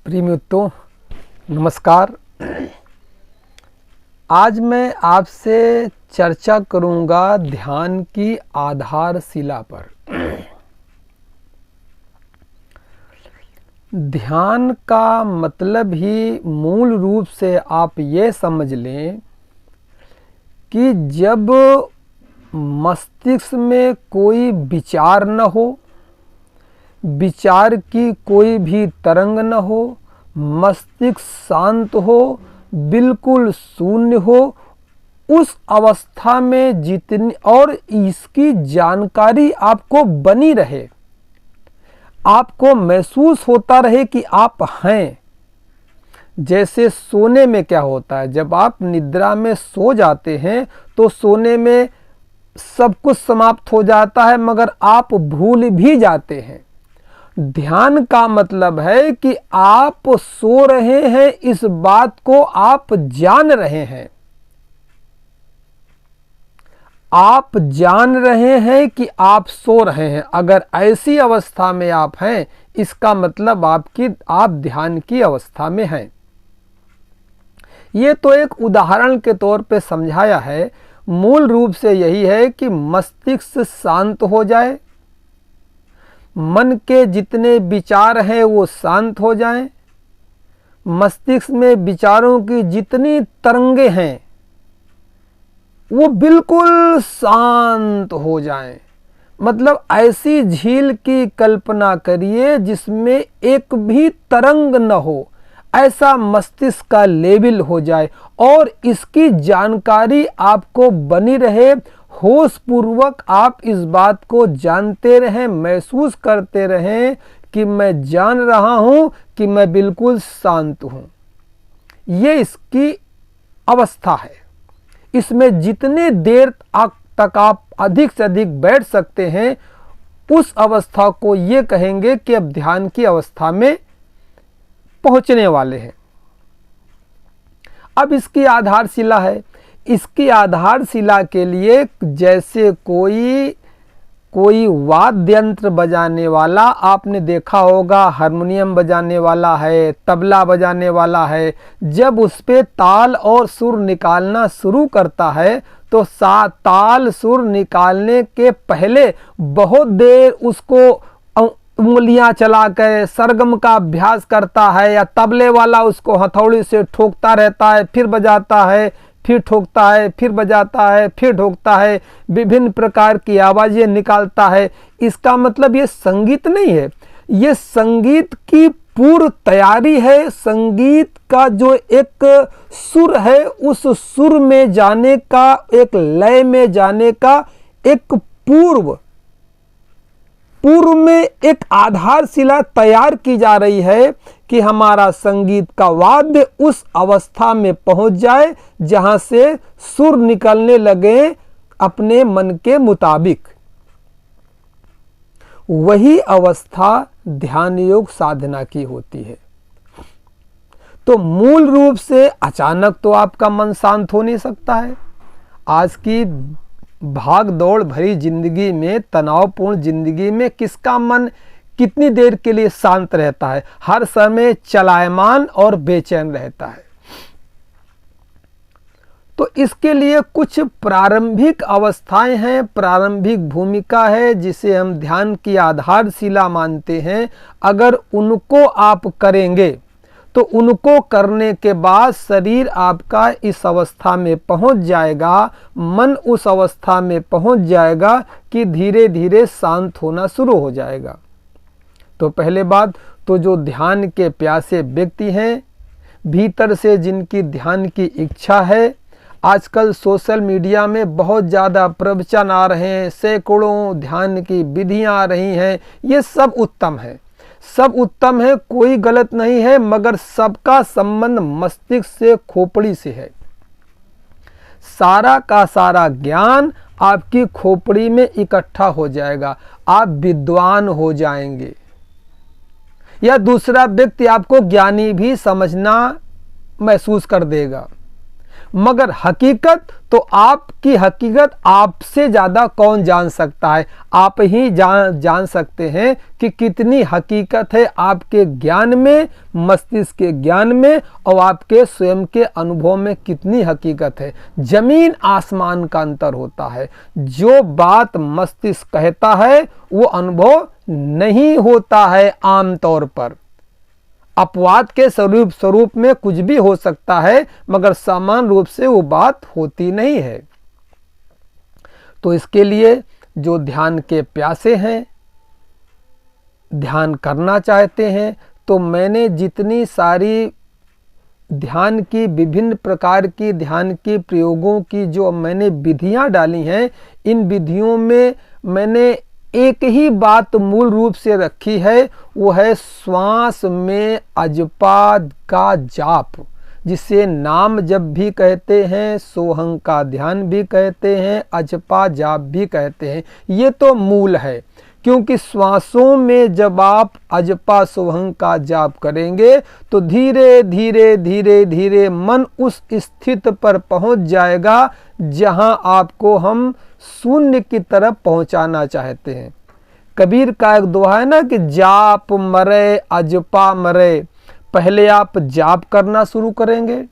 प्रिय मित्रों, नमस्कार। आज मैं आपसे चर्चा करूंगा ध्यान की आधारशिला पर। ध्यान का मतलब ही मूल रूप से आप ये समझ लें कि जब मस्तिष्क में कोई विचार न हो, विचार की कोई भी तरंग न हो, मस्तिष्क शांत हो, बिल्कुल शून्य हो, उस अवस्था में जितनी और इसकी जानकारी आपको बनी रहे, आपको महसूस होता रहे कि आप हैं। जैसे सोने में क्या होता है, जब आप निद्रा में सो जाते हैं तो सोने में सब कुछ समाप्त हो जाता है, मगर आप भूल भी जाते हैं। ध्यान का मतलब है कि आप सो रहे हैं, इस बात को आप जान रहे हैं। आप जान रहे हैं कि आप सो रहे हैं। अगर ऐसी अवस्था में आप हैं, इसका मतलब आप ध्यान की अवस्था में हैं। ये तो एक उदाहरण के तौर पे समझाया है। मूल रूप से यही है कि मस्तिष्क शांत हो जाए, मन के जितने विचार हैं वो शांत हो जाएं, मस्तिष्क में विचारों की जितनी तरंगे हैं वो बिल्कुल शांत हो जाएं। मतलब ऐसी झील की कल्पना करिए जिसमें एक भी तरंग न हो, ऐसा मस्तिष्क का लेवल हो जाए और इसकी जानकारी आपको बनी रहे। होश पूर्वक आप इस बात को जानते रहें, महसूस करते रहें कि मैं जान रहा हूं कि मैं बिल्कुल शांत हूं। ये इसकी अवस्था है। इसमें जितने देर तक आप अधिक से अधिक बैठ सकते हैं, उस अवस्था को ये कहेंगे कि अब ध्यान की अवस्था में पहुंचने वाले हैं। अब इसकी आधारशिला है। इसकी आधारशिला के लिए जैसे कोई वाद्य यंत्र बजाने वाला, आपने देखा होगा हारमोनियम बजाने वाला है, तबला बजाने वाला है, जब उस पे ताल और सुर निकालना शुरू करता है तो ताल सुर निकालने के पहले बहुत देर उसको उंगलियां चलाकर सरगम का अभ्यास करता है, या तबले वाला उसको हथौड़ी से ठोकता रहता है, फिर बजाता है, फिर ठोकता है, फिर बजाता है, फिर ठोकता है, विभिन्न प्रकार की आवाजें निकालता है। इसका मतलब ये संगीत नहीं है, ये संगीत की पूर्व तैयारी है। संगीत का जो एक सुर है, उस सुर में जाने का, एक लय में जाने का एक पूर्व में एक आधारशिला तैयार की जा रही है कि हमारा संगीत का वाद्य उस अवस्था में पहुंच जाए जहां से सुर निकलने लगे अपने मन के मुताबिक। वही अवस्था ध्यान योग साधना की होती है। तो मूल रूप से अचानक तो आपका मन शांत हो नहीं सकता है। आज की भाग दौड़ भरी जिंदगी में, तनावपूर्ण जिंदगी में किसका मन कितनी देर के लिए शांत रहता है? हर समय चलायमान और बेचैन रहता है। तो इसके लिए कुछ प्रारंभिक अवस्थाएं हैं, प्रारंभिक भूमिका है, जिसे हम ध्यान की आधारशिला मानते हैं। अगर उनको आप करेंगे तो उनको करने के बाद शरीर आपका इस अवस्था में पहुंच जाएगा, मन उस अवस्था में पहुंच जाएगा कि धीरे धीरे शांत होना शुरू हो जाएगा। तो पहले बात तो जो ध्यान के प्यासे व्यक्ति हैं, भीतर से जिनकी ध्यान की इच्छा है, आजकल सोशल मीडिया में बहुत ज़्यादा प्रवचन आ रहे हैं, सैकड़ों ध्यान की विधियां आ रही हैं। ये सब उत्तम है, सब उत्तम है, कोई गलत नहीं है, मगर सबका संबंध मस्तिष्क से, खोपड़ी से है। सारा का सारा ज्ञान आपकी खोपड़ी में इकट्ठा हो जाएगा, आप विद्वान हो जाएंगे, या दूसरा व्यक्ति आपको ज्ञानी भी समझना महसूस कर देगा। मगर हकीकत तो आपकी हकीकत आपसे ज़्यादा कौन जान सकता है। आप ही जान सकते हैं कि कितनी हकीकत है आपके ज्ञान में, मस्तिष्क के ज्ञान में, और आपके स्वयं के अनुभव में कितनी हकीकत है। जमीन आसमान का अंतर होता है। जो बात मस्तिष्क कहता है वो अनुभव नहीं होता है। आमतौर पर अपवाद के स्वरूप में कुछ भी हो सकता है, मगर समान रूप से वो बात होती नहीं है। तो इसके लिए जो ध्यान के प्यासे हैं, ध्यान करना चाहते हैं, तो मैंने जितनी सारी ध्यान की विभिन्न प्रकार की ध्यान के प्रयोगों की जो मैंने विधियां डाली हैं, इन विधियों में मैंने एक ही बात मूल रूप से रखी है, वो है श्वास में अजपा का जाप, जिसे नाम जप भी कहते हैं, सोहंग का ध्यान भी कहते हैं, अजपा जाप भी कहते हैं। ये तो मूल है, क्योंकि श्वासों में जब आप अजपा सोहंग का जाप करेंगे तो धीरे धीरे धीरे धीरे मन उस स्थिति पर पहुंच जाएगा जहां आपको हम शून्य की तरफ पहुंचाना चाहते हैं। कबीर का एक दोहा है ना कि जाप मरे अजपा मरे। पहले आप जाप करना शुरू करेंगे,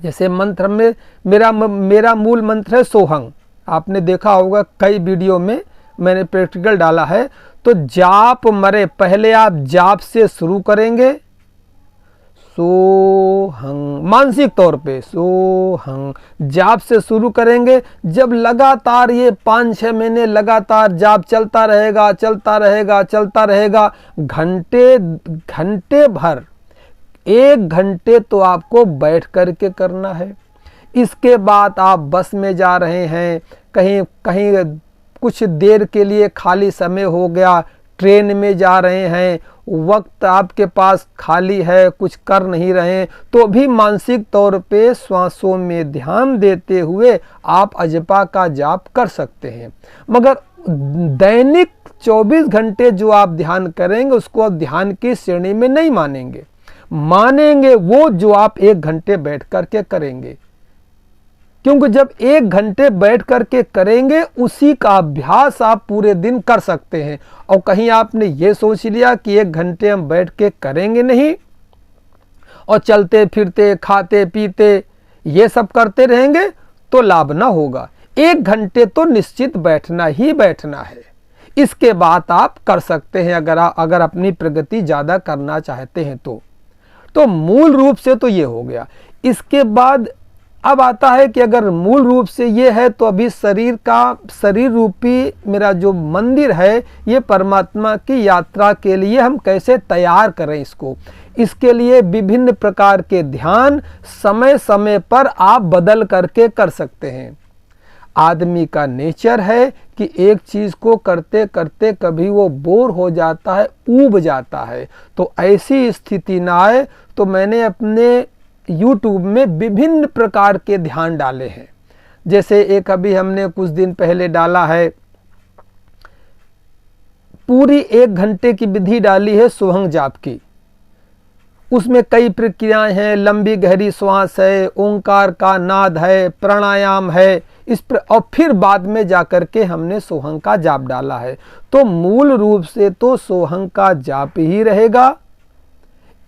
जैसे मंत्र में मेरा मूल मंत्र है सोहंग। आपने देखा होगा कई वीडियो में मैंने प्रैक्टिकल डाला है। तो जाप मरे, पहले आप जाप से शुरू करेंगे, सोहंग, मानसिक तौर पे सोहंग जाप से शुरू करेंगे। जब लगातार ये 5-6 महीने लगातार जाप चलता रहेगा, चलता रहेगा, चलता रहेगा, घंटे भर, 1 घंटे तो आपको बैठ करके करना है। इसके बाद आप बस में जा रहे हैं, कहीं कुछ देर के लिए खाली समय हो गया, ट्रेन में जा रहे हैं, वक्त आपके पास खाली है, कुछ कर नहीं रहे, तो भी मानसिक तौर पे श्वासों में ध्यान देते हुए आप अजपा का जाप कर सकते हैं। मगर दैनिक 24 घंटे जो आप ध्यान करेंगे उसको आप ध्यान की श्रेणी में नहीं मानेंगे वो जो आप 1 घंटे बैठ करके करेंगे। क्योंकि जब 1 घंटे बैठ करके करेंगे उसी का अभ्यास आप पूरे दिन कर सकते हैं। और कहीं आपने ये सोच लिया कि 1 घंटे हम बैठ के करेंगे नहीं और चलते फिरते खाते पीते ये सब करते रहेंगे तो लाभ ना होगा। 1 घंटे तो निश्चित बैठना ही बैठना है। इसके बाद आप कर सकते हैं अगर अपनी प्रगति ज़्यादा करना चाहते हैं तो मूल रूप से तो ये हो गया। इसके बाद अब आता है कि अगर मूल रूप से ये है तो अभी शरीर रूपी मेरा जो मंदिर है, ये परमात्मा की यात्रा के लिए हम कैसे तैयार करें इसके लिए विभिन्न प्रकार के ध्यान समय समय पर आप बदल करके कर सकते हैं। आदमी का नेचर है कि एक चीज़ को करते करते कभी वो बोर हो जाता है, ऊब जाता है। तो ऐसी स्थिति ना आए तो मैंने अपने YouTube में विभिन्न प्रकार के ध्यान डाले हैं। जैसे एक अभी हमने कुछ दिन पहले डाला है, पूरी 1 घंटे की विधि डाली है सोहंग जाप की। उसमें कई प्रक्रियाएं हैं, लंबी गहरी श्वास है, ओंकार का नाद है, प्राणायाम है, और फिर बाद में जाकर के हमने सोहंग का जाप डाला है। तो मूल रूप से तो सोहंग का जाप ही रहेगा।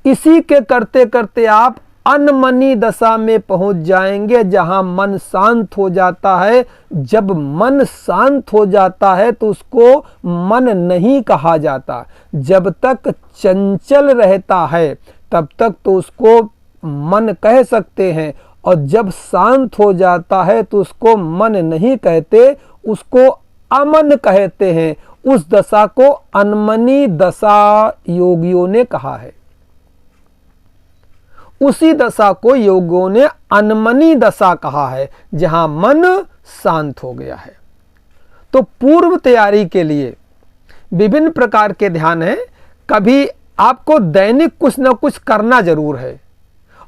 इसी के करते करते आप अनमनी दशा में पहुंच जाएंगे जहां मन शांत हो जाता है। जब मन शांत हो जाता है तो उसको मन नहीं कहा जाता। जब तक चंचल रहता है तब तक तो उसको मन कह सकते हैं, और जब शांत हो जाता है तो उसको मन नहीं कहते, उसको अमन कहते हैं। उस दशा को अनमनी दशा योगियों ने कहा है। उसी दशा को योगियों ने अनमनी दशा कहा है, जहां मन शांत हो गया है। तो पूर्व तैयारी के लिए विभिन्न प्रकार के ध्यान है। कभी आपको दैनिक कुछ न कुछ करना जरूर है,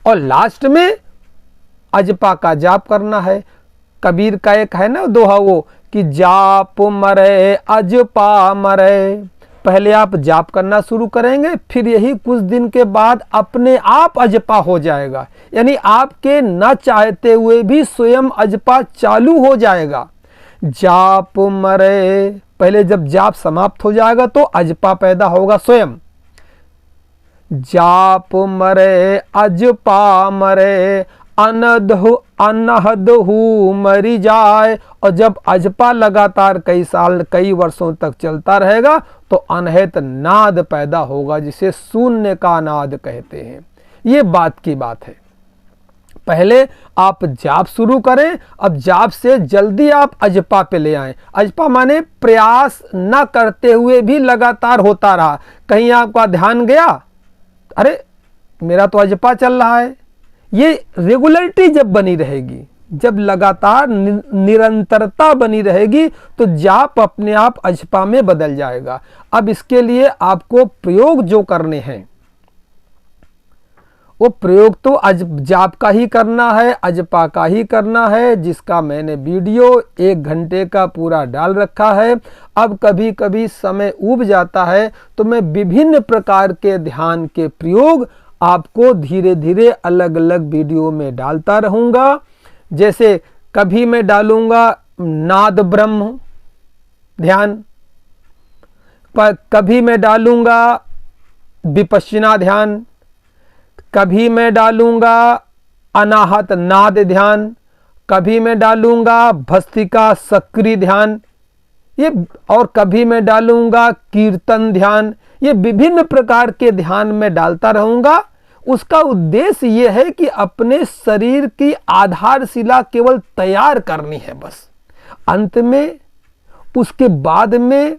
और लास्ट में अजपा का जाप करना है। कबीर का एक है ना दोहा वो कि जाप मरे अजपा मरे, पहले आप जाप करना शुरू करेंगे, फिर यही कुछ दिन के बाद अपने आप अजपा हो जाएगा, यानी आपके न चाहते हुए भी स्वयं अजपा चालू हो जाएगा। जाप मरे, पहले जब जाप समाप्त हो जाएगा तो अजपा पैदा होगा स्वयं। जाप मरे अजपा मरे, अनहद हु मरी जाए। और जब अजपा लगातार कई साल कई वर्षों तक चलता रहेगा तो अनहद नाद पैदा होगा, जिसे शून्य का नाद कहते हैं। ये बात की बात है। पहले आप जाप शुरू करें, अब जाप से जल्दी आप अजपा पे ले आएं। अजपा माने प्रयास न करते हुए भी लगातार होता रहा। कहीं आपका ध्यान गया, अरे मेरा तो अजपा चल रहा है। ये रेगुलरिटी जब बनी रहेगी, जब लगातार निरंतरता बनी रहेगी तो जाप अपने आप अजपा में बदल जाएगा। अब इसके लिए आपको प्रयोग जो करने हैं वो प्रयोग तो जाप का ही करना है, अजपा का ही करना है, जिसका मैंने वीडियो 1 घंटे का पूरा डाल रखा है। अब कभी कभी समय ऊब जाता है तो मैं विभिन्न प्रकार के ध्यान के प्रयोग आपको धीरे धीरे अलग अलग वीडियो में डालता रहूँगा। जैसे कभी मैं डालूँगा नाद ब्रह्म ध्यान, कभी मैं डालूँगा विपश्यना ध्यान, कभी मैं डालूँगा अनाहत नाद ध्यान, कभी मैं डालूँगा भस्त्रिका सक्रिय ध्यान, ये और कभी मैं डालूँगा कीर्तन ध्यान। ये विभिन्न प्रकार के ध्यान में डालता रहूँगा। उसका उद्देश्य ये है कि अपने शरीर की आधारशिला केवल तैयार करनी है बस। अंत में उसके बाद में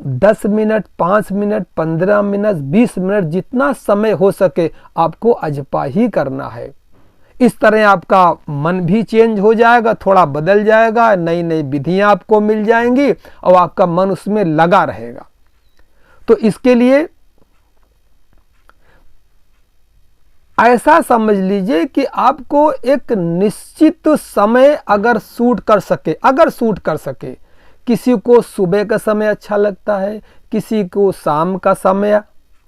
10 मिनट, 5 मिनट, 15 मिनट, 20 मिनट, जितना समय हो सके आपको अजपा ही करना है। इस तरह आपका मन भी चेंज हो जाएगा, थोड़ा बदल जाएगा, नई नई विधियां आपको मिल जाएंगी और आपका मन उसमें लगा रहेगा। तो इसके लिए ऐसा समझ लीजिए कि आपको एक निश्चित समय अगर सूट कर सके, किसी को सुबह का समय अच्छा लगता है, किसी को शाम का समय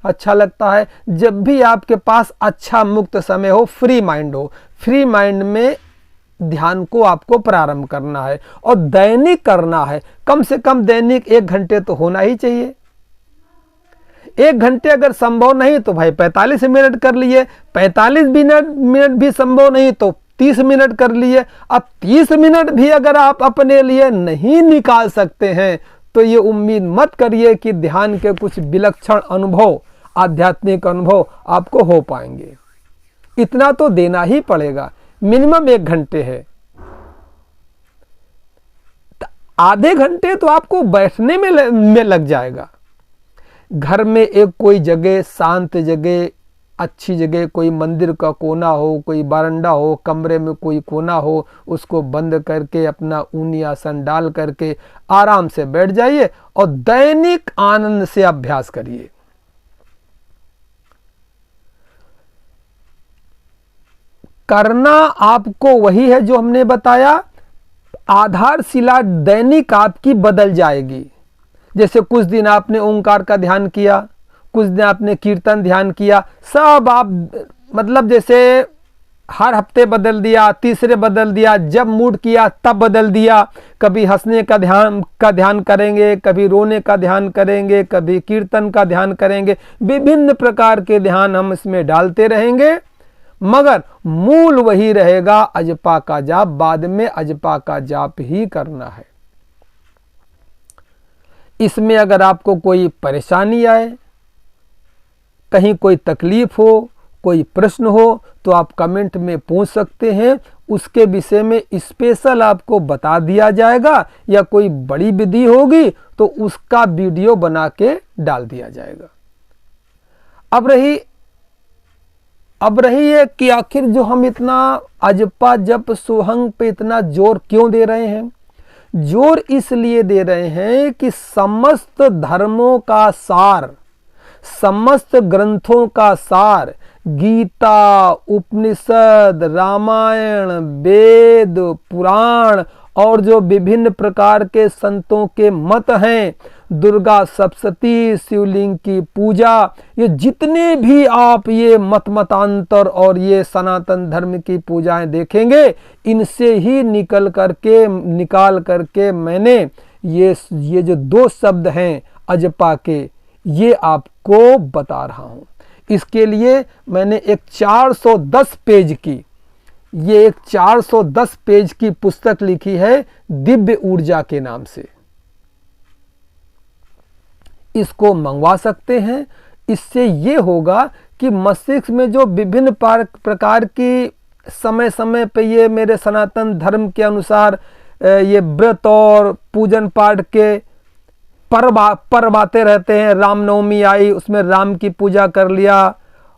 अच्छा लगता है, जब भी आपके पास अच्छा मुक्त समय हो, फ्री माइंड में ध्यान को आपको प्रारंभ करना है और दैनिक करना है। कम से कम दैनिक 1 घंटे तो होना ही चाहिए। 1 घंटे अगर संभव नहीं तो भाई 45 मिनट कर लिए, 45 मिनट भी संभव नहीं तो 30 मिनट कर लिए। अब 30 मिनट भी अगर आप अपने लिए नहीं निकाल सकते हैं तो ये उम्मीद मत करिए कि ध्यान के कुछ विलक्षण अनुभव, आध्यात्मिक अनुभव आपको हो पाएंगे। इतना तो देना ही पड़ेगा। मिनिमम 1 घंटे है, आधे घंटे तो आपको बैठने में लग जाएगा। घर में एक कोई जगह, शांत जगह, अच्छी जगह, कोई मंदिर का कोना हो, कोई बरामदा हो, कमरे में कोई कोना हो, उसको बंद करके अपना ऊनी आसन डाल करके आराम से बैठ जाइए और दैनिक आनंद से अभ्यास करिए। करना आपको वही है जो हमने बताया। आधारशिला दैनिक आपकी बदल जाएगी। जैसे कुछ दिन आपने ओंकार का ध्यान किया, कुछ दिन आपने कीर्तन ध्यान किया, सब आप मतलब जैसे हर हफ्ते बदल दिया, तीसरे बदल दिया, जब मूड किया तब बदल दिया। कभी हंसने का ध्यान करेंगे, कभी रोने का ध्यान करेंगे, कभी कीर्तन का ध्यान करेंगे। विभिन्न प्रकार के ध्यान हम इसमें डालते रहेंगे, मगर मूल वही रहेगा, अजपा का जाप। बाद में अजपा का जाप ही करना है। इसमें अगर आपको कोई परेशानी आए, कहीं कोई तकलीफ हो, कोई प्रश्न हो तो आप कमेंट में पूछ सकते हैं। उसके विषय में स्पेशल आपको बता दिया जाएगा, या कोई बड़ी विधि होगी तो उसका वीडियो बना के डाल दिया जाएगा। अब रही है कि आखिर जो हम इतना अजपा जप सोहंग पे इतना जोर क्यों दे रहे हैं। जोर इसलिए दे रहे हैं कि समस्त धर्मों का सार, समस्त ग्रंथों का सार, गीता, उपनिषद, रामायण, वेद, पुराण और जो विभिन्न प्रकार के संतों के मत हैं, दुर्गा सप्तशती, शिवलिंग की पूजा, ये जितने भी आप ये मतांतर और ये सनातन धर्म की पूजाएं देखेंगे, इनसे ही निकाल करके मैंने ये जो 2 शब्द हैं अजपा के, ये आपको बता रहा हूं। इसके लिए मैंने एक 410 पेज की पुस्तक लिखी है दिव्य ऊर्जा के नाम से। इसको मंगवा सकते हैं। इससे ये होगा कि मस्तिष्क में जो विभिन्न प्रकार की समय समय पे ये मेरे सनातन धर्म के अनुसार ये व्रत और पूजन पाठ के पर्व आते रहते हैं। रामनवमी आई, उसमें राम की पूजा कर लिया,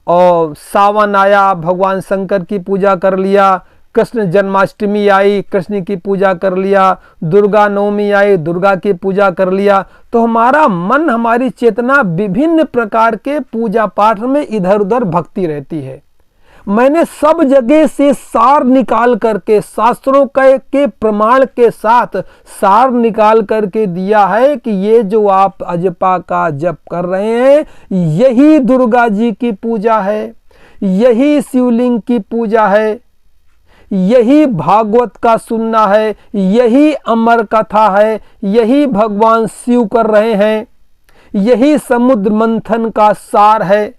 और सावन आया, भगवान शंकर की पूजा कर लिया, कृष्ण जन्माष्टमी आई, कृष्ण की पूजा कर लिया, दुर्गा नवमी आई, दुर्गा की पूजा कर लिया। तो हमारा मन, हमारी चेतना विभिन्न प्रकार के पूजा पाठ में इधर उधर भक्ति रहती है। मैंने सब जगह से सार निकाल करके, शास्त्रों के प्रमाण के साथ सार निकाल करके दिया है कि ये जो आप अजपा का जप कर रहे हैं, यही दुर्गा जी की पूजा है, यही शिवलिंग की पूजा है, यही भागवत का सुनना है, यही अमर कथा है, यही भगवान शिव कर रहे हैं, यही समुद्र मंथन का सार है,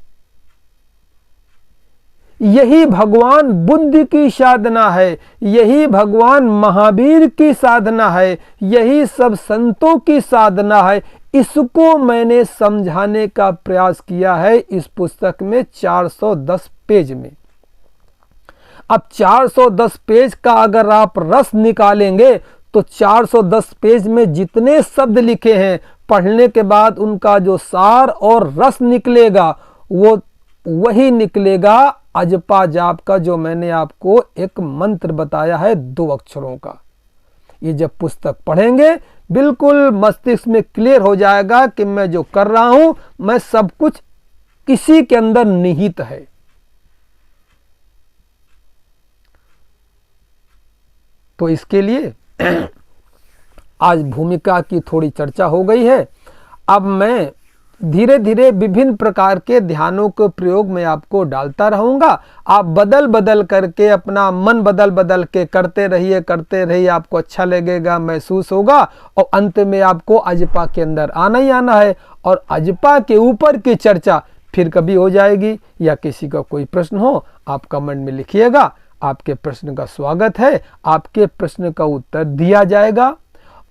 यही भगवान बुद्ध की साधना है, यही भगवान महावीर की साधना है, यही सब संतों की साधना है। इसको मैंने समझाने का प्रयास किया है इस पुस्तक में 410 पेज में। अब 410 पेज का अगर आप रस निकालेंगे तो 410 पेज में जितने शब्द लिखे हैं, पढ़ने के बाद उनका जो सार और रस निकलेगा वो वही निकलेगा अजपा जाप का, जो मैंने आपको एक मंत्र बताया है 2 अक्षरों का। ये जब पुस्तक पढ़ेंगे बिल्कुल मस्तिष्क में क्लियर हो जाएगा कि मैं जो कर रहा हूं, मैं सब कुछ इसी के अंदर निहित है। तो इसके लिए आज भूमिका की थोड़ी चर्चा हो गई है। अब मैं धीरे धीरे विभिन्न प्रकार के ध्यानों के प्रयोग में आपको डालता रहूंगा। आप बदल बदल करके अपना मन बदल के करते रहिए, आपको अच्छा लगेगा, महसूस होगा, और अंत में आपको अजपा के अंदर आना ही आना है। और अजपा के ऊपर की चर्चा फिर कभी हो जाएगी। या किसी का कोई प्रश्न हो आप कमेंट में लिखिएगा, आपके प्रश्न का स्वागत है, आपके प्रश्न का उत्तर दिया जाएगा।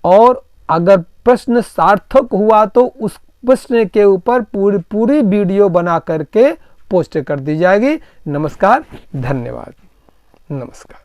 और अगर प्रश्न सार्थक हुआ तो उस प्रश्न के ऊपर पूरी वीडियो बना करके पोस्ट कर दी जाएगी। नमस्कार, धन्यवाद, नमस्कार।